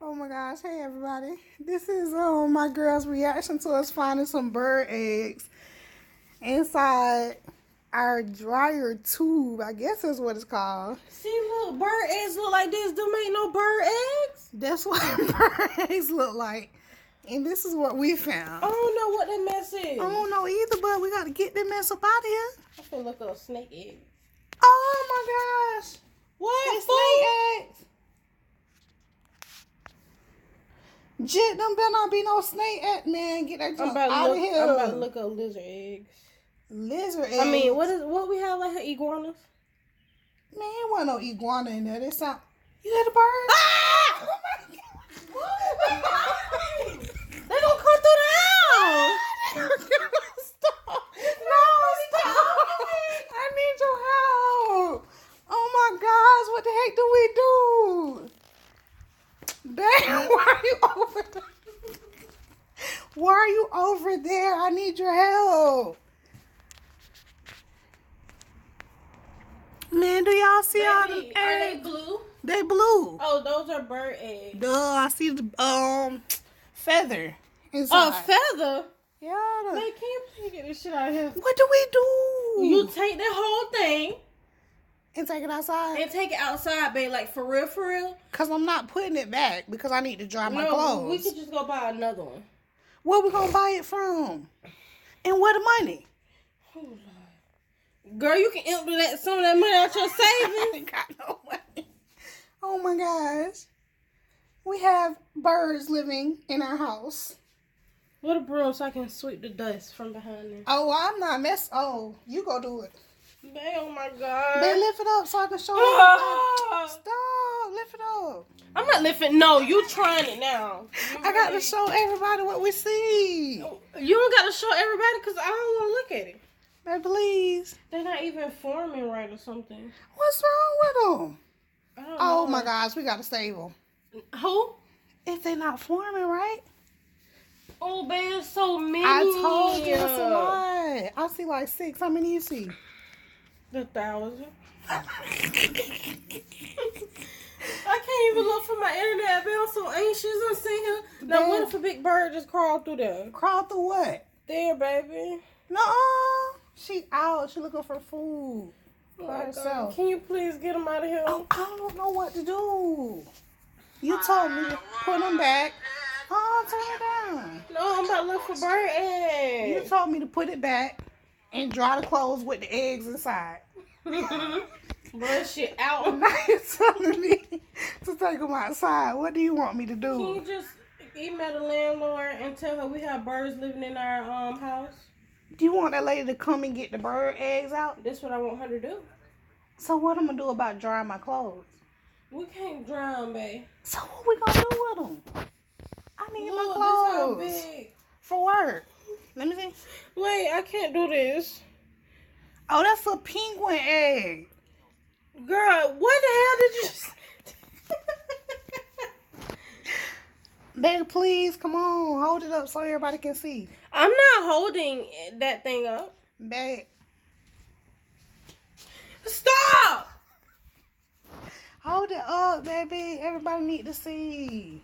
Oh my gosh, hey everybody. This is my girl's reaction to us finding some bird eggs inside our dryer tube. I guess that's what it's called. See, look, bird eggs look like this. Them ain't no bird eggs. That's what bird eggs look like. And this is what we found. I don't know what that mess is. I don't know either, but we got to get that mess up out of here. I feel look up snake eggs. Oh my gosh. What? It's snake eggs. Jit, them better not be no snake egg, man. Get that junk out of here. I'm about to look up lizard eggs. Lizard eggs? I mean, what we have like iguanas? Man, there wasn't no iguana in there. They sound... You hear the bird? Ah! Oh my God. They gonna come through the house. Stop. No, stop. I need your help. Oh my gosh, what the heck do we do? Babe, why are you over there? Why are you over there? I need your help. Man, do y'all see all the eggs? Are they blue? They blue. Oh, those are bird eggs. Duh, I see the feather inside. Feather? Yeah. Man, can you please get this shit out of here? What do we do? You take that whole thing and take it outside? and take it outside, babe. Like, for real, for real. Because I'm not putting it back because I need to dry my clothes. We could just go buy another one. Where we going to buy it from? And where the money? Oh, Lord. Girl, you can empty some of that money out your savings. I ain't got no money. Oh, my gosh. We have birds living in our house. What a broom so I can sweep the dust from behind there. Oh, I'm not Oh, you go do it. Babe, oh my God. Babe, lift it up so I can show you. Stop. Lift it up. I'm not lifting. No, you trying it now. I got to show everybody what we see. You don't got to show everybody because I don't want to look at it. Babe, please. They're not even forming right or something. What's wrong with them? I don't Oh, know. my gosh. We got to save them. Who? If they're not forming right. Oh, babe, it's so many. I told you it's a lot. I see like 6. How many you see? 1,000. I can't even look for my internet, babe. I'm so anxious. I'm sitting here. Now, Babe. what if a big bird just crawled through there? Crawl through what? There, baby. Nuh-uh. She out. She looking for food. Oh By my herself. God. Can you please get them out of here? Oh, I don't know what to do. You told me to put them back. Oh, turn it down. No, I'm about to look for bird eggs. You told me to put it back and dry the clothes with the eggs inside. Brush it out. Now you're telling me to take them outside. What do you want me to Can do? you just email the landlord and tell her we have birds living in our house? Do you want that lady to come and get the bird eggs out? That's what I want her to do. So what I'm going to do about drying my clothes? We can't dry them, babe. So what we going to do with them? I need my Look, clothes. this how big. For work. Let me see. Wait, I can't do this. Oh, that's a penguin egg. Girl, what the hell did you... Baby, please, come on. Hold it up so everybody can see. I'm not holding that thing up. Babe. Stop! Hold it up, baby. Everybody need to see.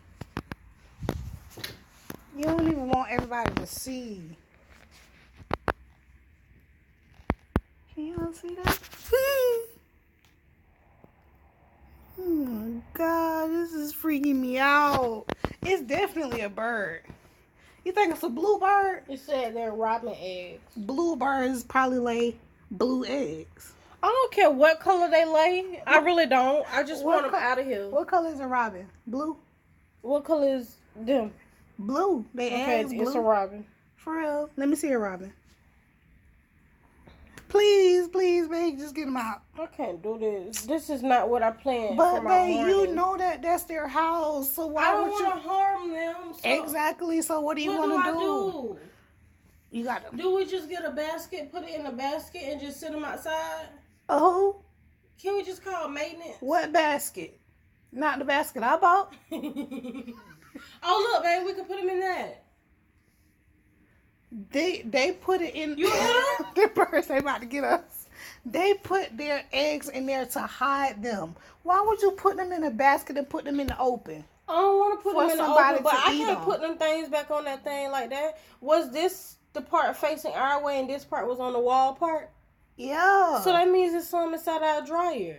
You don't even want everybody to see. Can y'all see that? Oh my God, this is freaking me out. It's definitely a bird. You think it's a blue bird? It said they're robin eggs. Blue birds probably lay blue eggs. I don't care what color they lay. I really don't. I just want them out of here. What color is a robin? Blue? What color is them? Blue. They eggs blue. It's a robin. For real. Let me see a robin. Please, please, babe, just get them out. I can't do this. This is not what I planned But, for my babe, morning. you know that that's their house. So why I don't would you... want to harm them. So Exactly. So what do you want to do? You got to... Do we just get a basket, put it in a basket, and just sit them outside? Oh? Can we just call maintenance? What basket? Not the basket I bought. Oh, look, babe, we can put them in that. They put it in. You heard? The birds they about to get us. They put their eggs in there to hide them. Why would you put them in a basket and put them in the open? I don't want to put them in the oven, but I can't them. put them things back on that thing like that. Was this the part facing our way and this part was on the wall part? Yeah. So that means it's some inside our dryer.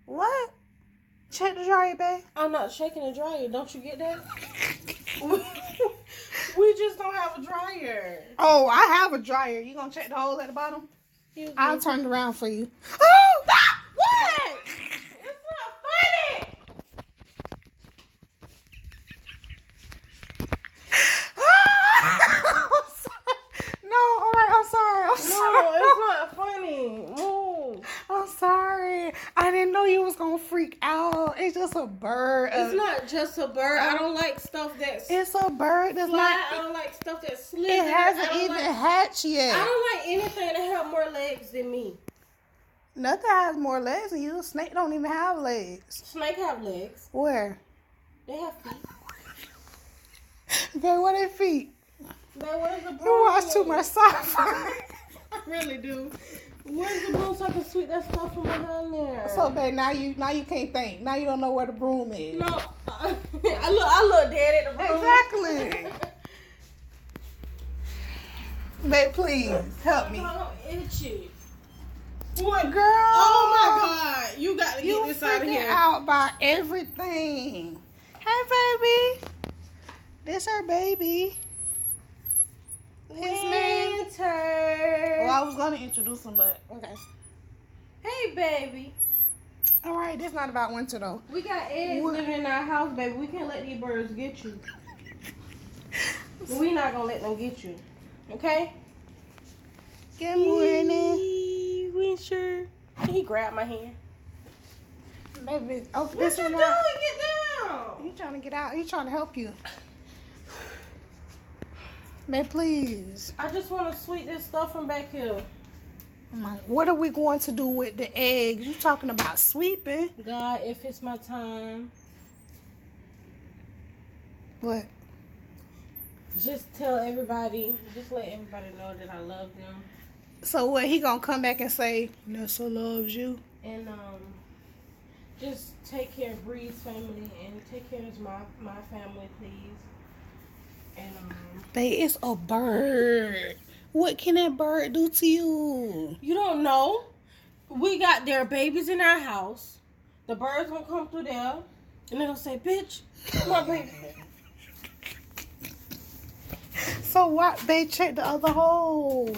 What? Check the dryer, babe. I'm not shaking the dryer. Don't you get that? We just don't have a dryer. Oh, I have a dryer. You gonna check the hole at the bottom? I'll turn it around for you. Oh, what? It's not funny. No, all right, I'm sorry. No, it's not funny. Move. I'm sorry. I didn't know you was gonna freak out. It's just a bird. It's not just a bird. I don't like stuff that's It's a bird that's fly. not. I don't like stuff that's slithering. It hasn't even hatched yet. I don't like anything that have more legs than me. Nothing has more legs than you. Snake don't even have legs. Snake have legs. Where? They have feet. Babe, what are their feet? Where's the broom? You watch too much sci-fi. I really do. Where's the broom so I can sweep that stuff from behind there? So, babe, now you can't think. Now you don't know where the broom is. No, I look dead at the broom. Exactly. Babe, please help me. I'm itchy. What, Girl? Oh my God! You got to You get this out of freaking here. out by everything. Hey, baby. This her baby. His name. Winter. Well, I was gonna introduce him, but okay. Hey, baby. All right, this not about winter though. We got eggs living in our house, baby. We can't let these birds get you. We not gonna let them get you. Okay? Good morning, Winter. He grabbed my hand. baby. Oh, What this you is doing? not. Get down. You trying to get out? He trying to help you. Babe, please. I just want to sweep this stuff from back here. What are we going to do with the eggs? You talking about sweeping? God, if it's my time, What? just tell everybody, just let everybody know that I love them. So what? He gonna come back and say Nessa loves you? And just take care of Bree's family and take care of my family, please. And Babe, it's a bird. What can that bird do to you? you don't know. We got their babies in our house. The birds gonna come through there and they're gonna say, "Bitch, my baby." So what? They check the other hole.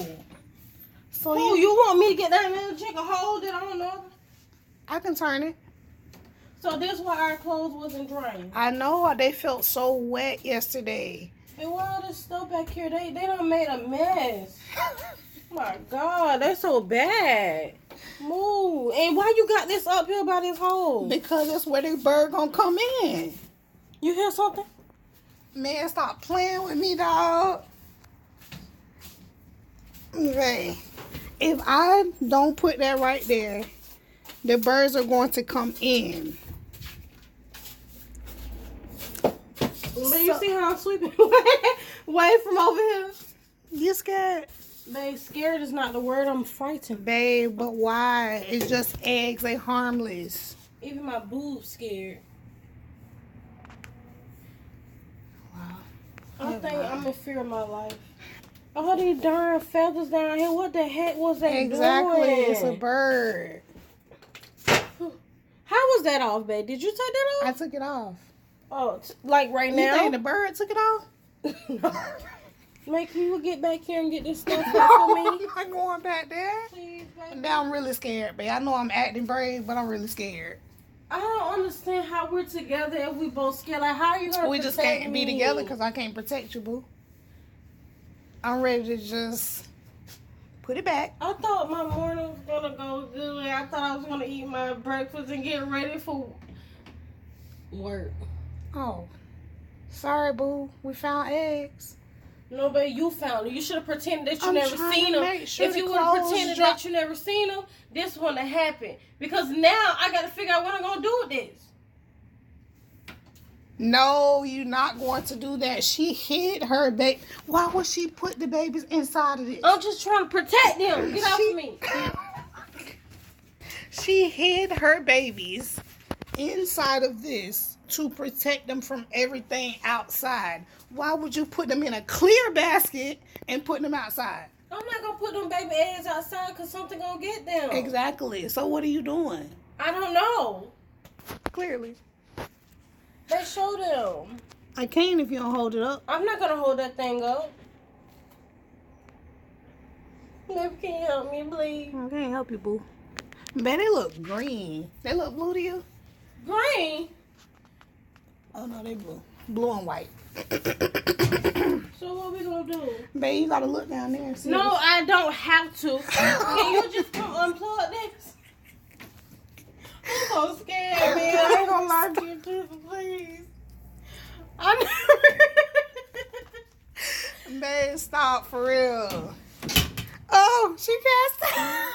So Oh, you want me to get down there and check a hole that I don't know? I can turn it. So this why our clothes wasn't drying. I know they felt so wet yesterday. And why all this stuff back here? They done made a mess. My God, they're so bad. Move. And why you got this up here by this hole? Because that's where the bird gonna come in. You hear something? Man, stop playing with me, dog. Okay. If I don't put that right there, the birds are going to come in. But you see how I'm sweeping away from over here? You scared? Babe, scared is not the word. I'm frightened. Babe, but why? It's just eggs. They harmless. Even my boobs scared. Wow. I think I'm in fear of my life. All these darn feathers down here. What the heck was that Exactly. doing? It's a bird. How was that off, babe? Did you take that I off? took it off. Oh, like right You now? think the bird took it off? Mate, can you get back here and get this stuff out for me? I'm not going back there. Please, baby. Now I'm really scared, babe. I know I'm acting brave, but I'm really scared. I don't understand how we're together if we both scared. Like, how are you gonna We just protect can't me? be together because I can't protect you, boo. I'm ready to just put it back. I thought my morning was gonna go good. I thought I was gonna eat my breakfast and get ready for work. Oh, sorry, boo. We found eggs. No, but you found them. You should have pretended that you I'm never trying seen to them. make sure If the you would have clothes pretended dry. that you never seen them, this wouldn't have happened. Because now I gotta figure out what I'm gonna do with this. No, you're not going to do that. She hid her baby. Why would she put the babies inside of this? I'm just trying to protect them. Get off of me. She hid her babies inside of this to protect them from everything outside. Why would you put them in a clear basket and put them outside? I'm not gonna put them baby eggs outside because something gonna get them. Exactly. So what are you doing? I don't know. Clearly. They show them. I can't if you don't hold it up. I'm not gonna hold that thing up. Baby, can you help me, please? I can't help you, boo. Man, they look green. They look blue to you? Green? Oh, no, they blue. Blue and white. So what we gonna do? Babe, you gotta look down there and see. No, I don't have to. Can you just come unplug this? I'm so scared, man. I ain't gonna lie to you, too, please. Babe, stop for real. Oh, she passed out.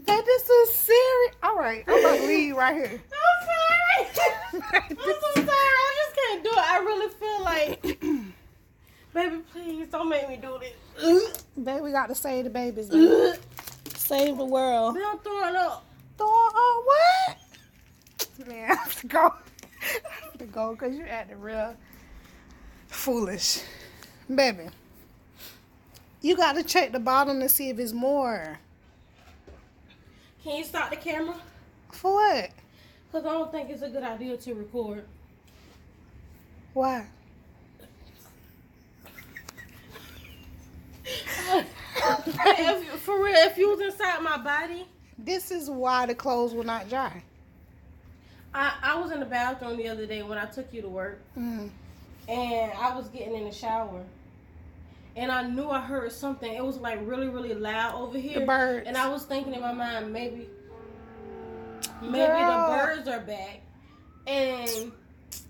Babe, this is serious. All right, I'm gonna leave right here. I'm sorry. I'm so sorry. I just can't do it. I really feel like, baby, please don't make me do this. Babe, we got to save the babies, babe. Save the world. I'm throwing up. Throwing up what? Man, I have to go. I have to go because you're acting real foolish. Baby, you got to check the bottom to see if it's more. Can you stop the camera? For what? Because I don't think it's a good idea to record. Why? For real, if you was inside my body. This is why the clothes will not dry. I was in the bathroom the other day when I took you to work. Mm. And I was getting in the shower. And I knew I heard something. It was like really, really loud over here. The birds. And I was thinking in my mind, maybe Girl. the birds are back. And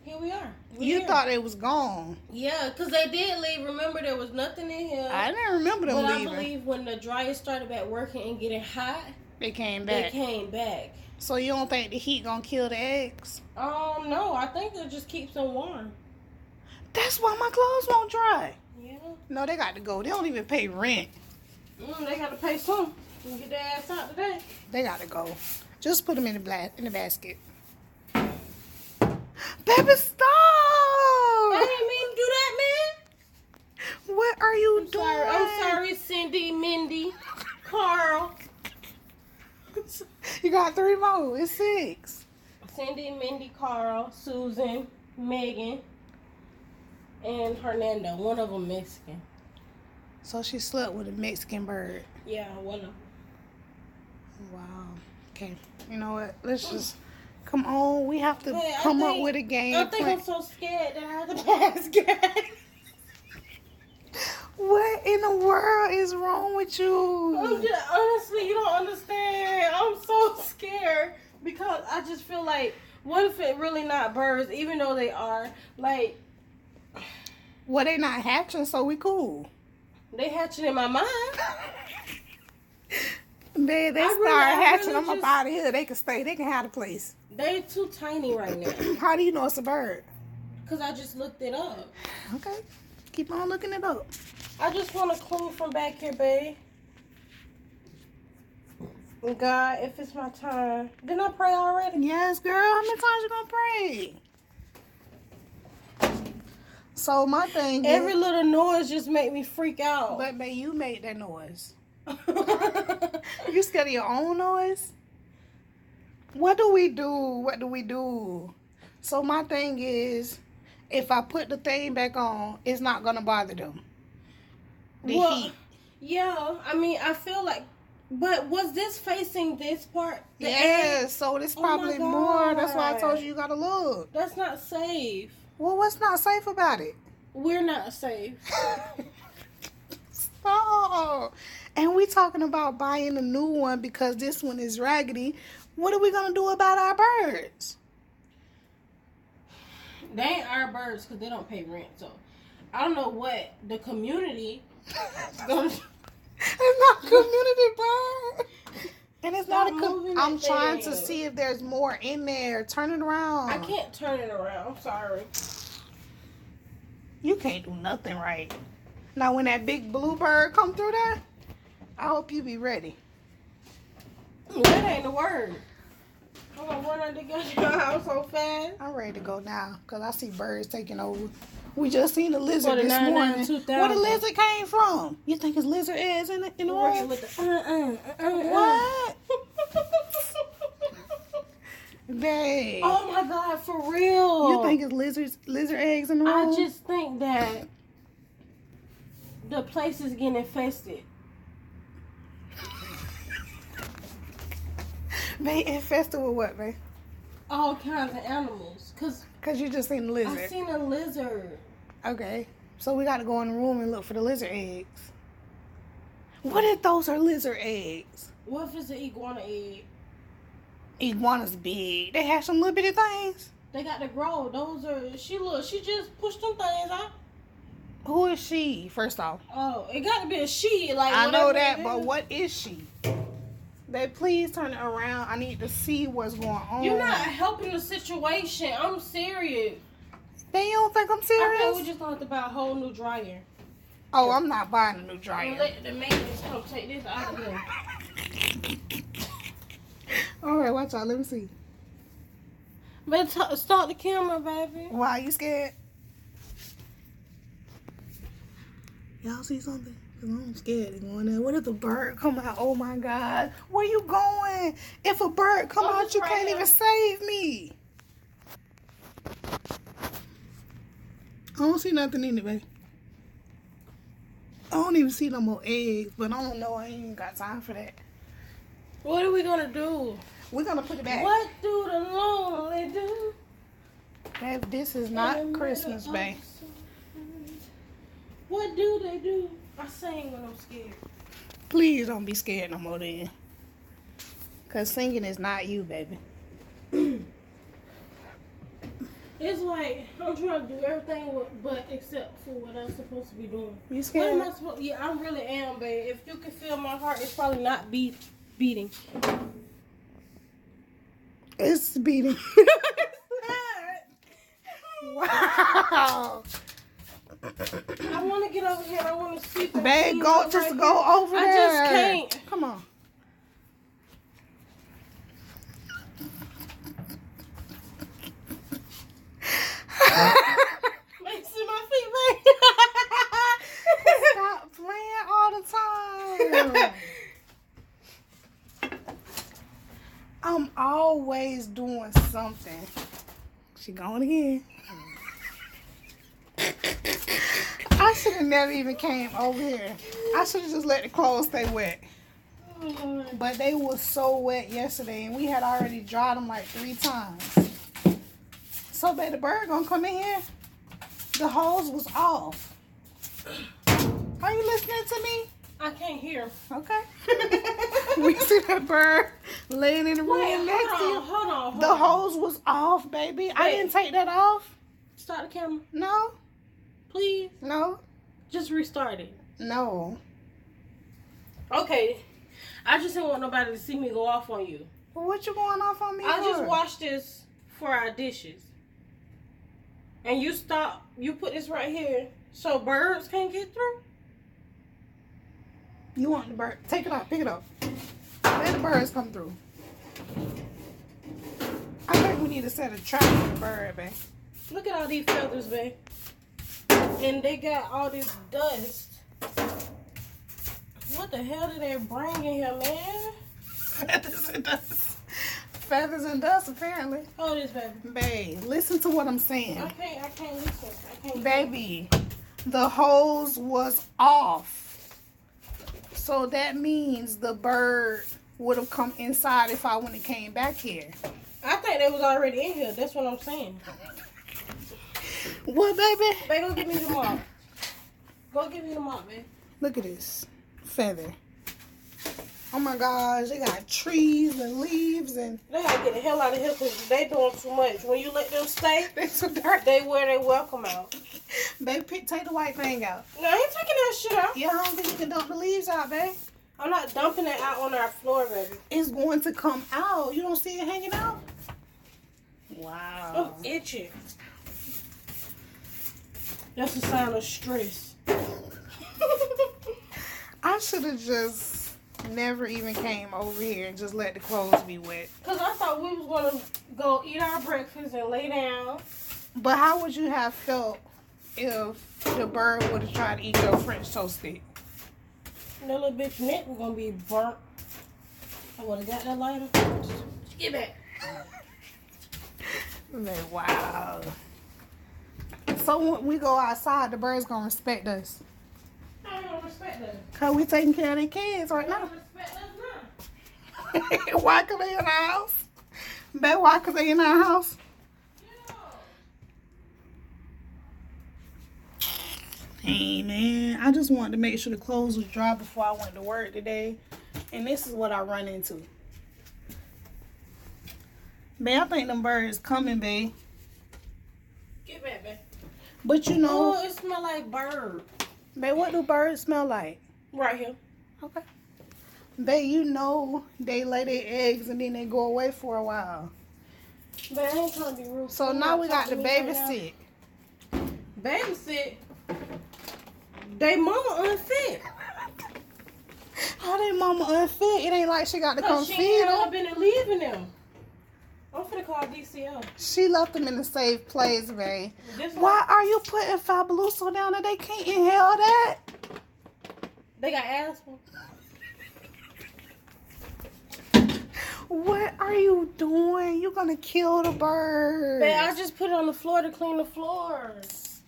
here we are. You thought it was gone. Yeah, because they did leave. Remember, there was nothing in here. I didn't remember them but leaving. I believe when the dryer started back working and getting hot, They came back. they came back. So you don't think the heat gonna kill the eggs? No, I think it just keeps them warm. That's why my clothes won't dry. Yeah. No, they got to go. They don't even pay rent. They got to pay some. You can get their ass out today. They got to go. Just put them in the basket. Baby, stop! I didn't mean to do that, man. What are you doing? I'm sorry, Cindy, Mindy, Carl. You got 3 more. It's 6. Cindy, Mindy, Carl, Susan, Megan, and Hernando. One of them Mexican. So she slept with a Mexican bird. Yeah, one of them. Wow. Okay. You know what? Let's just come on. We have to Hey, come up with a game. I think I'm so scared that I have to pass gas. What in the world is wrong with you? Honestly, you don't understand. I'm so scared because I just feel like, what if it really not birds, even though they are? Like, well, they not hatching, so we cool. they hatching in my mind. Man, they start hatching. I'm up out of here. They can stay. They can have a place. They too tiny right now. How do you know it's a bird? Because I just looked it up. Okay. Keep on looking it up. I just want to clean from back here, babe. God, if it's my time. Didn't I pray already? Yes, girl. How many times you gonna pray? So my thing Every is, little noise just make me freak out. but babe, you made that noise. You scared of your own noise? What do we do? What do we do? So my thing is, if I put the thing back on, it's not gonna bother them. The heat. Yeah, I mean, I feel like, but was this facing this part? The Yeah, egg? so it's Oh my probably more. That's why I told God. you gotta look. That's not safe. Well, what's not safe about it? We're not safe. Stop. And we talking about buying a new one because this one is raggedy. What are we gonna do about our birds? They ain't our birds because they don't pay rent. So I don't know what the community gonna. It's not community bird. And it's Stop not a moving I'm that trying to thing. see if there's more in there. Turn it around. I can't turn it around. I'm sorry. You can't do nothing right. Now when that big blue bird come through there, I hope you be ready. That ain't the word. I'm gonna run out the goddamn house so fast. I'm ready to go now because I see birds taking over. We just seen a lizard this 49, morning. 2000. Where the lizard came from? You think it's lizard eggs in the room? With the What? Babe. Oh my God, for real. You think it's lizard eggs in the room? I just think that the place is getting infested. They infested with what, babe? All kinds of animals. Cause you just seen the lizard. I seen a lizard. Okay. So we gotta go in the room and look for the lizard eggs. What if those are lizard eggs? What if it's an iguana egg? Iguana's big. They have some little bitty things. They got to grow. Those are, she just pushed them things out. Who is she, first off? Oh, it got to be a she. Like I know whatever that, it but is. what is she? Babe, please turn it around. I need to see what's going on. You're not helping the situation. I'm serious. They don't think I'm I serious? think we just gonna have to buy a whole new dryer. Oh, I'm not buying a new And dryer. let the maintenance come take this out of here. All right, watch out. Let me see. But start the camera, baby. Why, you scared? Y'all see something? Cause I'm scared of going there. What if a bird come out? Oh my God. Where you going? If a bird come Oh, out, it's you right can't here. even save me. I don't see nothing in it, babe. I don't even see no more eggs, but I don't know. I ain't even got time for that. What are we gonna do? We're gonna put it back. What do the lonely do? Babe, this is not Christmas, babe. What do they do? I sing when I'm scared. Please don't be scared no more then. Cause singing is not you, baby. It's like I'm trying to do everything but except for what I'm supposed to be doing. You What scared? am I supposed? Yeah, I really am, babe. If you can feel my heart, it's probably not beating. It's beating. Wow. I want to get over here. I want to see. If I Babe, see go it just right go here. over I there. just can't. Come on. Wait, see my feet, babe. Stop playing all the time. I'm always doing something. She going again. I should have never even came over here. I should have just let the clothes stay wet. But they were so wet yesterday, and we had already dried them like 3 times. So, babe, the bird gonna come in here. The hose was off. Are you listening to me? I can't hear. Okay. We see that bird laying in the room Wait, next to you. hold on. The hose was off, baby. I Wait. didn't take that off. Start the camera, No, please. no, Just restart it. no. Okay. I just didn't want nobody to see me go off on you. What you going off on me I for? just washed this for our dishes. And you put this right here so birds can't get through? You want the bird? Take it off. Pick it up. Let the birds come through. I think we need to set a trap for the bird, babe. Look at all these feathers, babe. And they got all this dust. What the hell did they bring in here, man? Feathers and dust. Feathers and dust, apparently. Hold this, baby. Babe, listen to what I'm saying. I can't listen. I can't. Baby, the hose was off. So that means the bird would have come inside if I wouldn't have came back here. I think they was already in here. That's what I'm saying. What, baby? Babe, go give me the mop. Go give me the mop, babe. Look at this feather. Oh my gosh, they got trees and leaves and They gotta get the hell out of here because they doing too much. When you let them stay, they so dirty. they wear their welcome out. Babe, take the white thing out. No, I ain't taking that shit out. Yeah, I don't think you can dump the leaves out, babe. I'm not dumping it out on our floor, baby. It's going to come out. You don't see it hanging out? I'm Wow. itching. That's a sign of stress. I should have just never even came over here and just let the clothes be wet. Because I thought we was going to go eat our breakfast and lay down. But how would you have felt if the bird would have tried to eat your French toast stick? That little bitch neck was going to be burnt. I would have got that lighter. Get back. Like, wow. So when we go outside, the birds going to respect us. I don't respect them. Because we taking care of their kids right I now. don't respect us now. Why? Because they in our house? Babe, why? Because they in our house? Hey, man. I just wanted to make sure the clothes was dry before I went to work today. And this is what I run into. Babe, I think them birds coming, babe. Get back, babe. But you know... Oh, it smell like bird. Babe, what do birds smell like? Right here. Okay. Babe, you know they lay their eggs and then they go away for a while. Babe, I ain't trying to be rude. So now we got to babysit. Babysit? They mama unfit. How they mama unfit? It ain't like she got to come She feed ain't them. been and leaving them. I'm finna call DCL. She left them in a safe place, babe. This Why one, are you putting Fabuloso down there? They can't inhale that. they got asthma. What are you doing? You're gonna kill the birds. Babe, I just put it on the floor to clean the floors.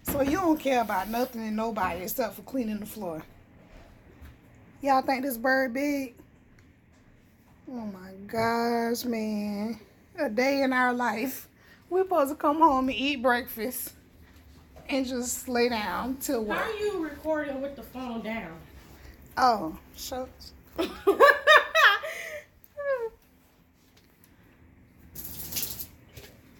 So you don't care about nothing and nobody except for cleaning the floor. Y'all think this bird big? Oh my gosh, man. A day in our life. We're supposed to come home and eat breakfast and just lay down till How work. are you recording with the phone down? Oh, shucks.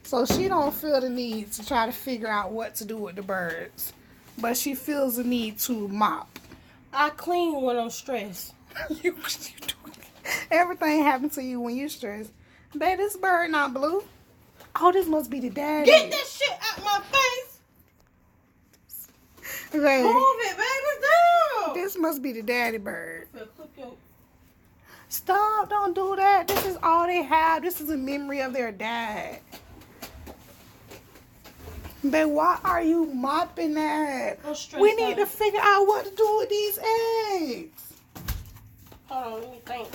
So she don't feel the need to try to figure out what to do with the birds. But she feels the need to mop. I clean when I'm stressed. you do everything happens to you when you're stressed. Babe, this bird not blue. Oh, this must be the daddy. Get that shit out my face. Babe, Move it, baby, down. this must be the daddy bird. Clip your... Stop, don't do that. This is all they have. This is a memory of their dad. Babe, why are you mopping that? I'm stressed We need out. to figure out what to do with these eggs. Hold on, let me think.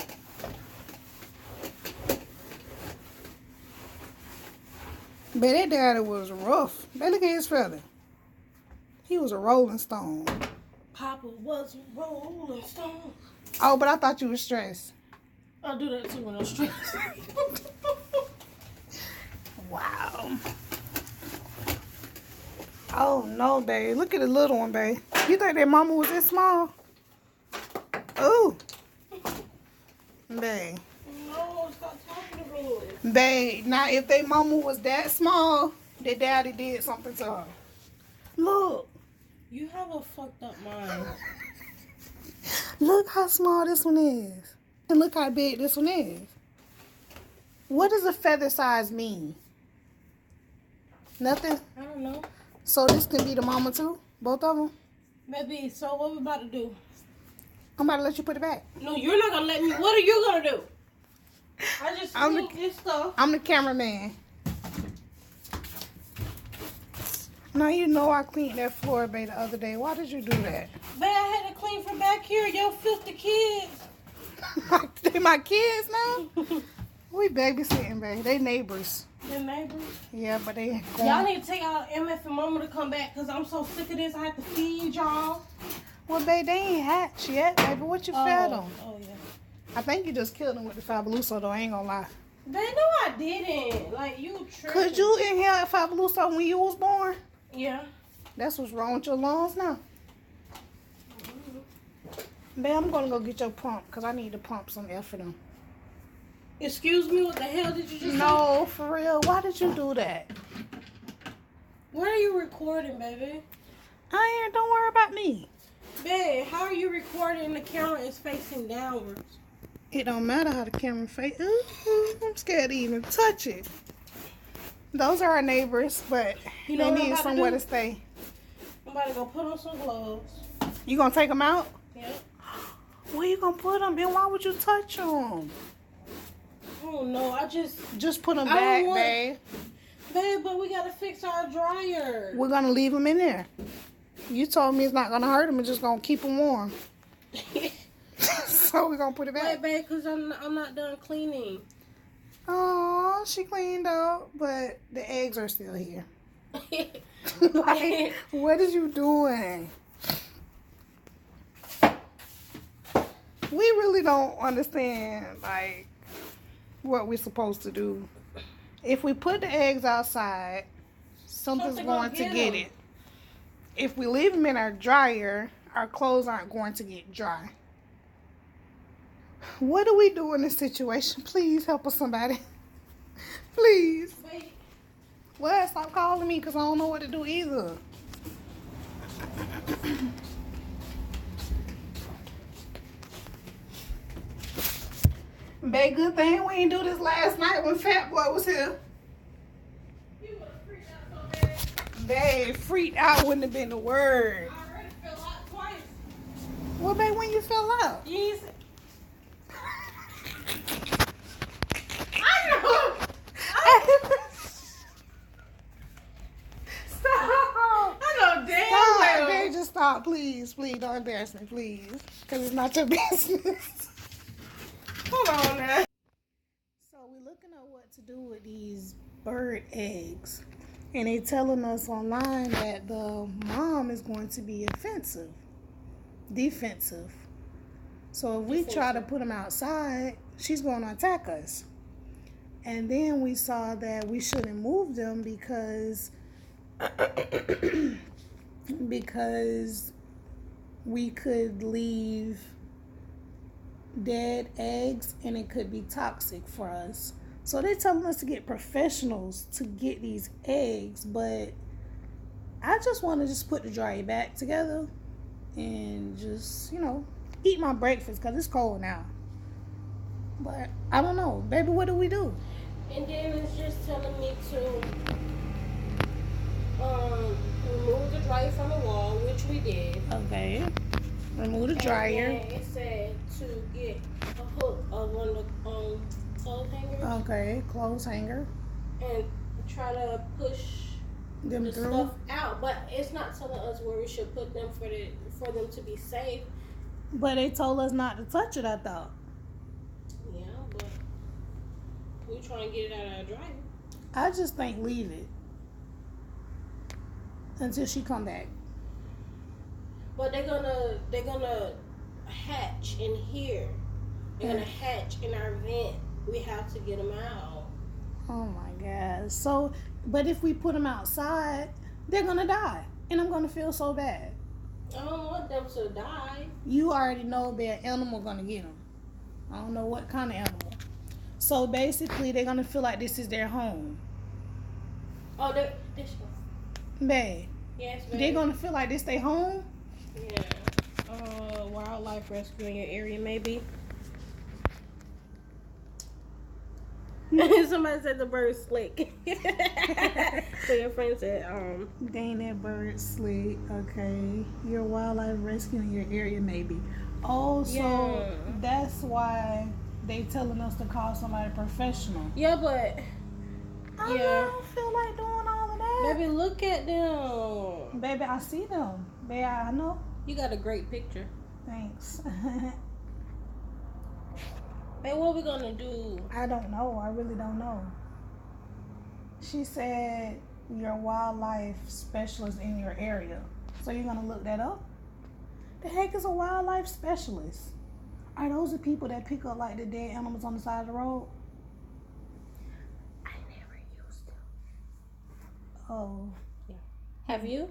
Babe, that daddy was rough. Babe, look at his feather. He was a rolling stone. Papa was a rolling stone. Oh, but I thought you were stressed. I do that too when I'm stressed. Wow. Oh, no, babe. Look at the little one, babe. You think their mama was this small? Ooh. Babe. No, stop talking to me. Babe, now if their mama was that small, their daddy did something to her. Look. You have a fucked up mind. Look how small this one is. And look how big this one is. What does a feather size mean? Nothing? I don't know. So this can be the mama too? Both of them? Baby, so what we about to do? I'm about to let you put it back. No, you're not gonna let me. What are you gonna do? I just think this stuff. I'm the cameraman. Now you know I cleaned that floor, babe, the other day. Why did you do that? Babe, I had to clean from back here. Yo, filthy kids. They my kids now? We babysitting, babe. They neighbors. Your neighbors. Yeah, but they Y'all going. need to take out MF and Mama to come back because I'm so sick of this. I have to feed y'all. Well, babe, they ain't hatched yet, baby. What you fed them? Oh, yeah. I think you just killed them with the Fabuloso, though. I ain't gonna lie. Babe, no, I didn't. Like, you tripping. Could you inhale Fabuloso when you was born? Yeah. That's what's wrong with your lungs now. Babe, I'm gonna go get your pump because I need to pump some air for them. Excuse me, what the hell did you just say? No, for real. Why did you do that? Where are you recording, baby? I ain't. Don't worry about me. Babe, how are you recording and the camera is facing downwards? It don't matter how the camera face. Ooh, I'm scared to even touch it. Those are our neighbors, but You know they what I'm need about to somewhere do? to stay. I'm about to go put on some gloves. You gonna take them out? Yeah. Where you gonna put them? And why would you touch them? Oh no, Just put them back, babe. Babe, but we gotta fix our dryer. We're gonna leave them in there. You told me it's not gonna hurt them. It's just gonna keep them warm. So we're gonna put it back. Wait, babe, cause I'm not done cleaning. Oh, she cleaned up, but the eggs are still here. Like, what is you doing? We really don't understand, like, what we're supposed to do. If we put the eggs outside, something's going to get it. If we leave them in our dryer, our clothes aren't going to get dry. What do we do in this situation? Please help us, somebody. Please. Wait. What? Stop calling me because I don't know what to do either. Babe, good thing we didn't do this last night when Fat Boy was here. You would have freaked out so bad. Babe, freaked out wouldn't have been the word. I already fell out twice. Well, babe, when you fell out? Yes. I know. Stop. I know damn Stop, well. babe, just stop, please. Please, don't embarrass me, please. Because it's not your business. Hold on now. So we're looking at what to do with these bird eggs. And they telling us online that the mom is going to be defensive. So if we try to put them outside, she's going to attack us. And then we saw that we shouldn't move them because we could leave dead eggs and it could be toxic for us. So they're telling us to get professionals to get these eggs, but I just want to just put the dryer back together and just, eat my breakfast because it's cold now. But I don't know. Baby, what do we do? And then it's just telling me to remove the dryer from the wall, which we did. Okay. Remove the dryer. And it said to get a hook of one of the clothes hangers. Okay, clothes hanger. And try to push Them the through. stuff out. But it's not telling us where we should put them for them to be safe. But they told us not to touch it, I thought. Yeah, but we're trying to get it out of our dryer. I just think leave it until she come back. But they're gonna hatch in here. They're gonna hatch in our vent. We have to get them out. Oh my God. So, but if we put them outside, they're gonna die, and I'm gonna feel so bad. I don't want them to die. You already know that animal gonna get them. I don't know what kind of animal. So basically, they're gonna feel like this is their home. Oh, this one. Babe. Yes, babe. They're gonna feel like this their home. Yeah. Wildlife rescue in your area, maybe. Somebody said the bird's slick. So your friend said, Dang, that bird slick. Okay. Your wildlife rescue in your area, maybe. Oh, so yeah. That's why they telling us to call somebody professional. Yeah, but I don't feel like doing all of that. Baby, look at them. Baby, I see them. Baby, I know. You got a great picture. Thanks. Hey, what we gonna do? I don't know. I really don't know. She said you're a wildlife specialist in your area. So you're gonna look that up? The heck is a wildlife specialist? Are those the people that pick up like the dead animals on the side of the road? I never used them. Oh. Yeah. Have you?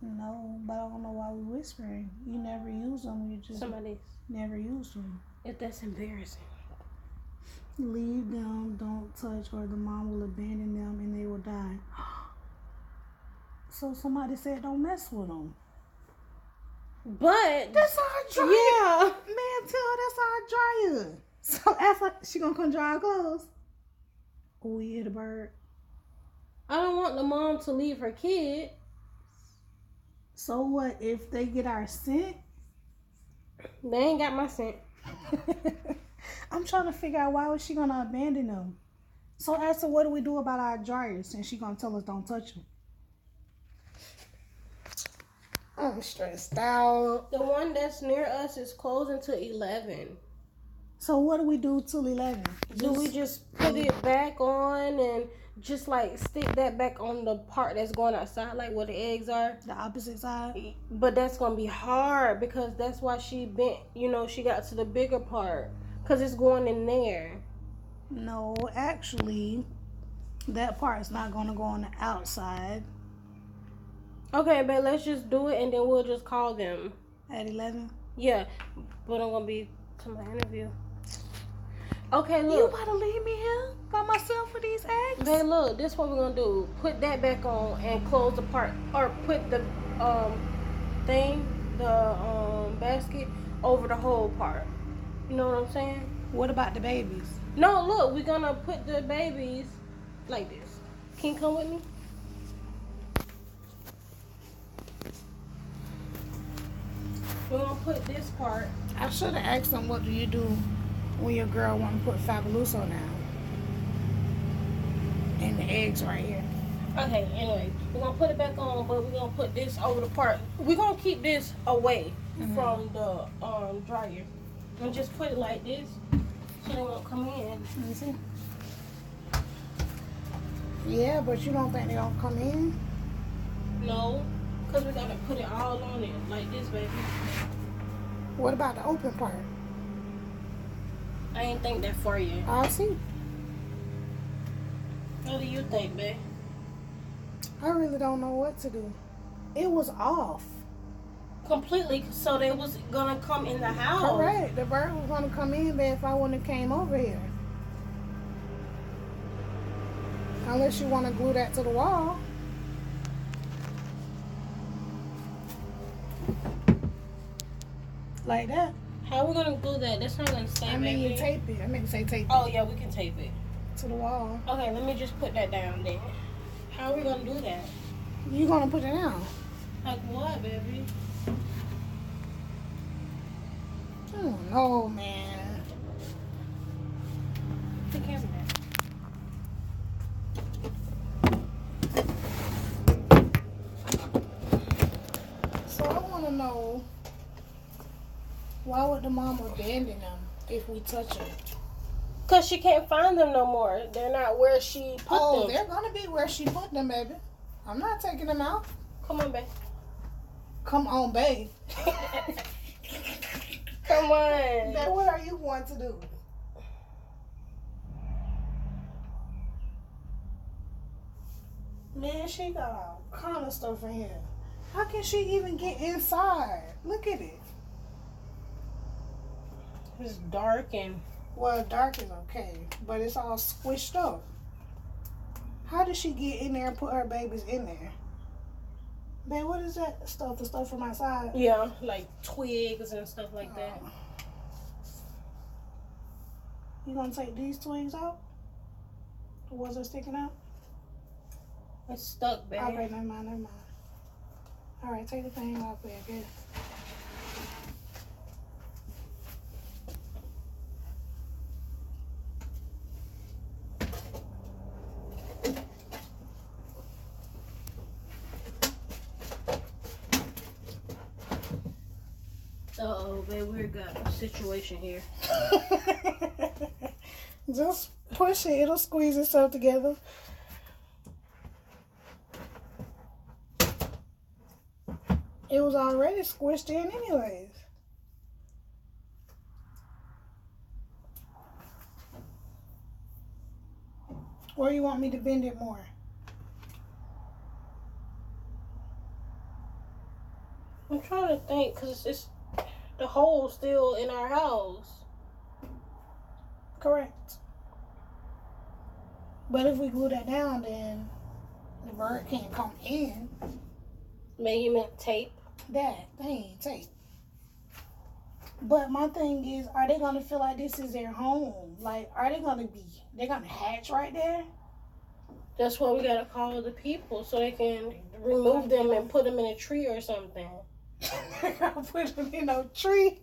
No, but I don't know why we're whispering. You never use them. You just Somebody's. never used them. If that's embarrassing. Leave them, don't touch, or the mom will abandon them and they will die. So somebody said don't mess with them. But That's our dryer. yeah. Man, tell her that's our dryer. So after she gonna come dry our clothes. Oh, yeah, the bird. I don't want the mom to leave her kid. So what if they get our scent? They ain't got my scent. I'm trying to figure out why was she gonna abandon them. So Asa, what do we do about our dryers since she gonna tell us don't touch them? I'm stressed out. The one that's near us is closing to 11. So what do we do till 11? Do we just put it back on and just like stick that back on the part that's going outside, like where the eggs are? The opposite side? But that's gonna be hard because that's why she bent. You know, she got to the bigger part because it's going in there. No, actually, that part's not gonna go on the outside. Okay, but let's just do it and then we'll just call them At 11? Yeah, but I'm gonna be to my interview. Okay, You look. about to leave me here by myself with these eggs? Hey, look. This is what we're gonna do. Put that back on and close the part, or put the basket over the whole part. You know what I'm saying? What about the babies? No, look. We're gonna put the babies like this. Can you come with me? We're gonna put this part. I should have asked them, what do you do when your girl want to put Fabuloso down? And the eggs right here. Okay, anyway, we're gonna put it back on, but we're gonna put this over the part. We're gonna keep this away from the dryer. And just put it like this so they won't come in. Let me see. Yeah, but you don't think they don't come in? No, because we gotta put it all on it like this, baby. What about the open part? I ain't think that for you. I'll see. What do you think, babe? I really don't know what to do. It was off. Completely, so they was gonna come in the house. Correct. The bird was gonna come in there if I wouldn't have came over here. Unless you want to glue that to the wall. Like that. How we gonna glue that? That's not gonna stay, I mean, baby. you tape it. I meant to say tape Oh yeah, we can tape it it to the wall. Okay, let me just put that down then. How are we gonna do that? You gonna put it down? Like what, baby? Oh no, man. The camera down. So I want to know, why would the mom abandon them if we touch them? Cause she can't find them no more. They're not where she put them. They're gonna be where she put them, baby. I'm not taking them out. Come on, babe. Come on, babe. Come on. Now, what are you going to do? Man, she got all kind of stuff in here. How can she even get inside? Look at it. It's dark and Well, dark is okay, but it's all squished up. How did she get in there and put her babies in there? Man, what is that stuff? The stuff from outside? yeah, like twigs and stuff like that. You gonna take these twigs out? The ones that sticking out? It's stuck, baby. Okay, never mind, never mind. Alright, take the thing off there, good. Uh-oh, babe, we got a situation here. Just push it, it'll squeeze itself together. It was already squished in anyways. Or you want me to bend it more? I'm trying to think, because it's the hole's still in our house. Correct. But if we glue that down, then the bird can't come in. Maybe you meant tape. That, they ain't tape. But my thing is, are they gonna feel like this is their home? Like, are they gonna they're gonna hatch right there? That's why we gotta call the people so they can remove them and put them in a tree or something. They're gonna put them in a tree.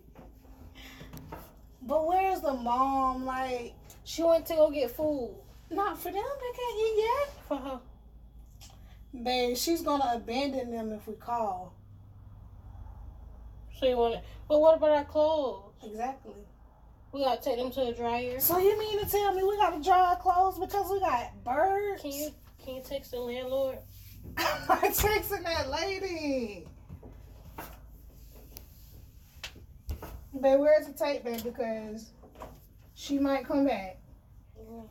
But where's the mom? Like, She went to go get food. not for them. They can't eat yet. For her. Babe, she's gonna abandon them if we call. So you want to... But what about our clothes? Exactly. We got to take them to the dryer. So you mean to tell me we gotta dry our clothes because we got birds? Can you text the landlord? I'm not texting that lady. Babe, where's the tape, babe? Because she might come back. Yeah.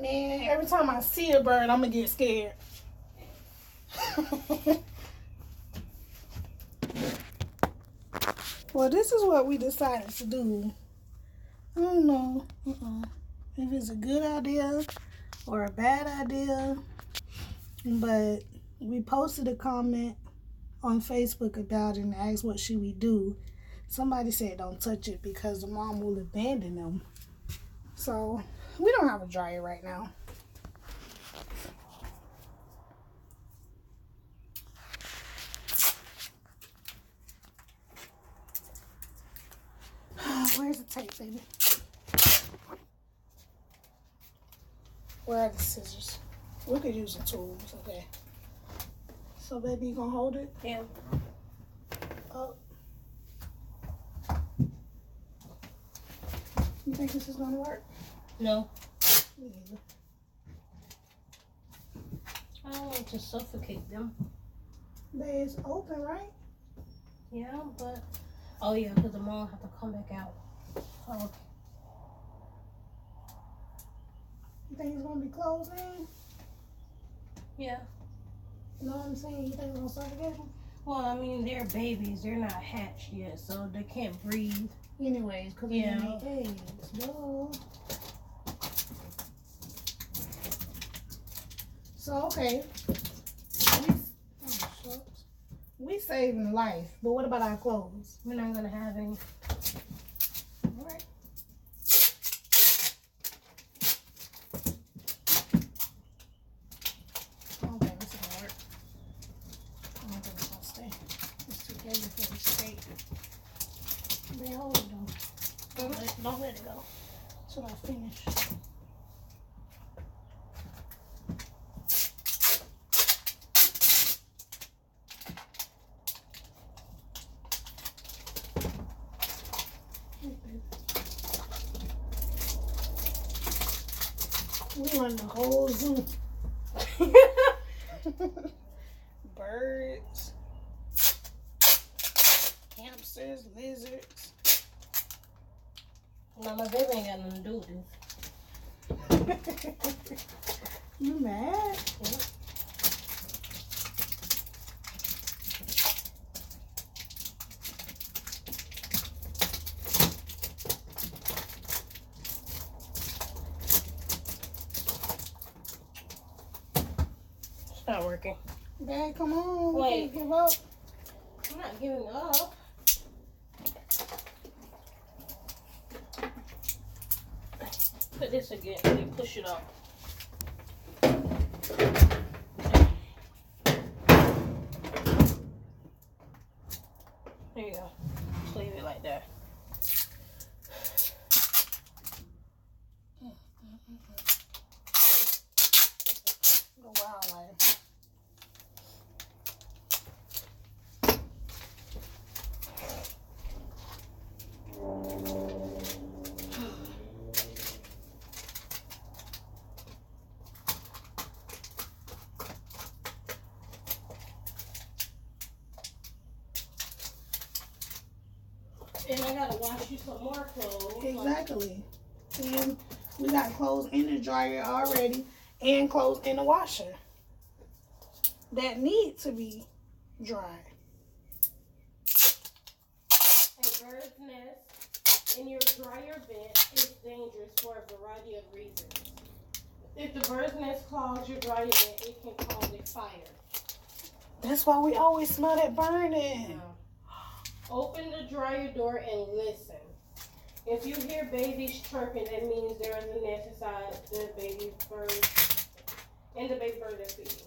Man, every time I see a bird, I'm gonna get scared. Well, this is what we decided to do. I don't know if it's a good idea or a bad idea, but we posted a comment on Facebook about it and asked what should we do. Somebody said don't touch it because the mom will abandon them. So we don't have a dryer right now. Where's the tape, baby? Where are the scissors? We could use the tools, okay. So, baby, you gonna hold it? Yeah. Oh. You think this is gonna work? No. Me neither. I don't want to suffocate them. But it's open, right? Yeah, but... Oh, yeah, because the mom have to come back out. Oh, okay. You think it's gonna be closed in? Yeah. You know what I'm saying? You think it's gonna suffocate them? Well, I mean, they're babies. They're not hatched yet, so they can't breathe. Anyways, because Yeah. they need eggs. Duh. So, okay. We saving life, but what about our clothes? We're not going to have any. All right. Okay, this is gonna work. I don't think it's gonna stay. It's too heavy for the straight. They hold it though. Don't let it go. Till I finish. We run the whole zoo. Birds, hamsters, lizards. No, my baby ain't got nothing to do with this. You mad? Yeah. It's not working. Dad, come on. Wait. Give up. I'm not giving up. Put this again and then push it up. There you go. Just leave it like that. Go wild life. And I gotta wash you some more clothes. Exactly. And we got clothes in the dryer already and clothes in the washer that need to be dried. A bird's nest in your dryer vent is dangerous for a variety of reasons. If the bird's nest clogs your dryer vent, it can cause a fire. That's why we always smell that burning. Yeah. Open the dryer door and listen. If you hear babies chirping, that means there is a nest inside the baby bird, and the baby bird is feeding.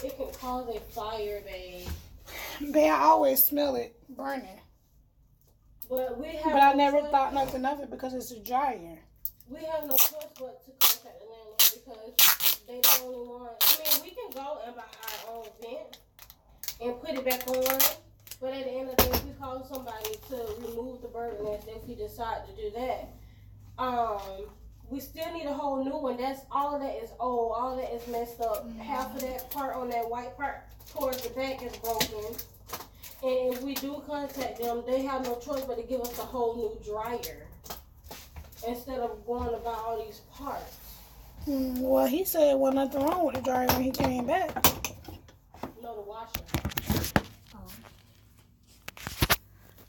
It can cause a fire, babe. Babe, I always smell it burning. But we have. But I never thought nothing of it because it's a dryer. We have no choice but to contact the landlord because they the only one. I mean, we can go and buy our own vent and put it back on. But at the end of the day, if we call somebody to remove the bird nest, if we decide to do that, we still need a whole new one. That's all of that is old. All of that is messed up. Mm-hmm. Half of that part on that white part towards the back is broken. And if we do contact them, they have no choice but to give us a whole new dryer instead of going to buy all these parts. Well, he said there wasn't nothing wrong with the dryer when he came back. No, the washer.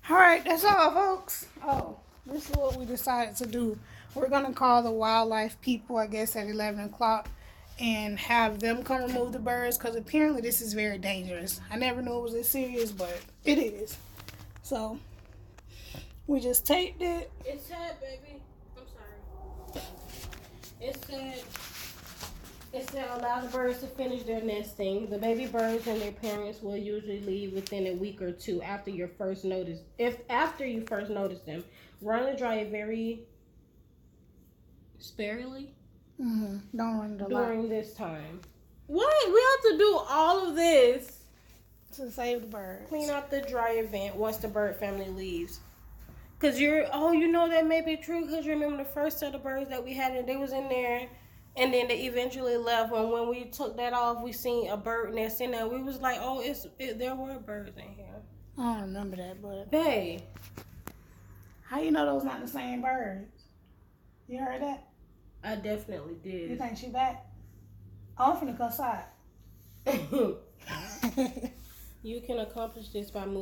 All right, that's all, folks. Oh, this is what we decided to do. We're going to call the wildlife people, I guess, at 11 o'clock and have them come remove the birds because apparently this is very dangerous. I never knew it was this serious, but it is. So, we just taped it. It said, baby, I'm sorry. It said allow the birds to finish their nesting. The baby birds and their parents will usually leave within a week or two after you first notice them. Run the dryer very sparingly. Don't run the during this time. What? We have to do all of this to save the birds. Clean out the dryer vent once the bird family leaves. Cause that may be true. Cause you remember the first set of birds that we had, and they was in there. And then they eventually left. When we took that off, we seen a bird nest in there. We was like, oh, there were birds in here. I don't remember that, but... Babe. How you know those not the same birds? You heard that? I definitely did. You think she back? I'm finna go outside. You can accomplish this by moving.